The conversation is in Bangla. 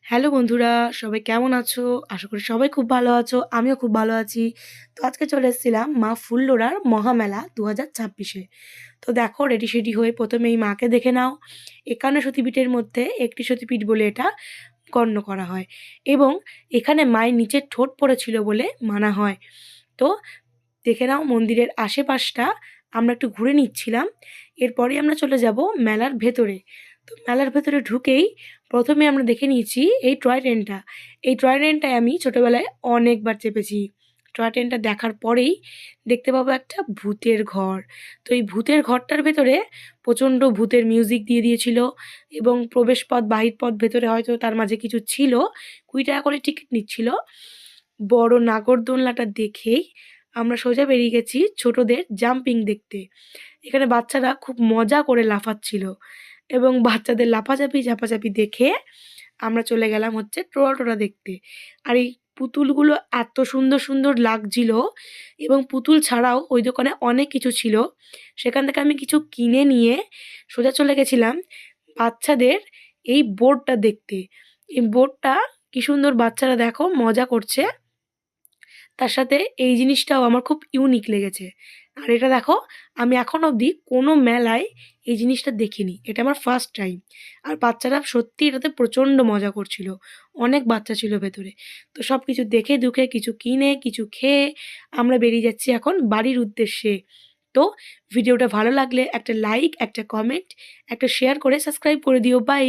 হ্যালো বন্ধুরা, সবাই কেমন আছো? আশা করি সবাই খুব ভালো আছো। আমিও খুব ভালো আছি। তো আজকে চলে এসেছিলাম মা ফুল্লোড়ার মহামেলা ২০২৬-এ। তো দেখো রেডি-সেডি হয়ে ১ম এই মাকে দেখে নাও। ৫১ সতীপীঠের মধ্যে একটি সতীপীঠ বলে এটা গণ্য করা হয় এবং এখানে মায়ের নিচের ঠোঁট পড়েছিল বলে মানা হয়। তো দেখে নাও মন্দিরের আশেপাশটা আমরা একটু ঘুরে নিচ্ছিলাম। এরপরেই আমরা চলে যাব মেলার ভেতরে। তো মেলার ভেতরে ঢুকেই ১ম এ আমরা দেখে নিয়েছি এই টয় ট্রেনটা। এই টয় ট্রেনটায় আমি ছোটোবেলায় অনেকবার চেপেছি। টয় ট্রেনটা দেখার পরেই দেখতে পাবো একটা ভূতের ঘর। তো এই ভূতের ঘরটার ভেতরে প্রচণ্ড ভূতের মিউজিক দিয়ে দিয়েছিল এবং প্রবেশপথ, বাহিরপথ ভেতরে হয়তো তার মাঝে কিছু ছিল। ৳২০ করে টিকিট নিচ্ছিল। বড় নাগরদোলনাটা দেখেই আমরা সোজা বেরিয়ে গেছি ছোটদের জাম্পিং দেখতে। এখানে বাচ্চারা খুব মজা করে লাফাচ্ছিল এবং বাচ্চাদের লাফাঝাপি ঝাপাঝাপি দেখে আমরা চলে গেলাম হচ্ছে টোরা দেখতে। আর এই পুতুলগুলো এত সুন্দর, সুন্দর লাগছিল এবং পুতুল ছাড়াও ওই দোকানে অনেক কিছু ছিল। সেখান থেকে আমি কিছু কিনে নিয়ে সোজা চলে গেছিলাম বাচ্চাদের এই বোর্ডটা দেখতে। এই বোর্ডটা কি সুন্দর বাচ্চারা দেখো মজা করছে। তার সাথে এই জিনিসটাও আমার খুব ইউনিক লেগেছে। আর এটা দেখো আমি এখন অবধি কোনো মেলায় এই জিনিসটা দেখিনি। এটা আমার ফার্স্ট টাইম। আর বাচ্চারা সত্যি এটাতে প্রচণ্ড মজা করছিল। অনেক বাচ্চা ছিল ভেতরে। তো সব কিছু দেখে-দুখে কিছু কিনে, কিছু খেয়ে আমরা বেরিয়ে যাচ্ছি এখন বাড়ির উদ্দেশ্যে। তো ভিডিওটা ভালো লাগলে একটা লাইক, একটা কমেন্ট, একটা শেয়ার করে সাবস্ক্রাইব করে দিও। বাই।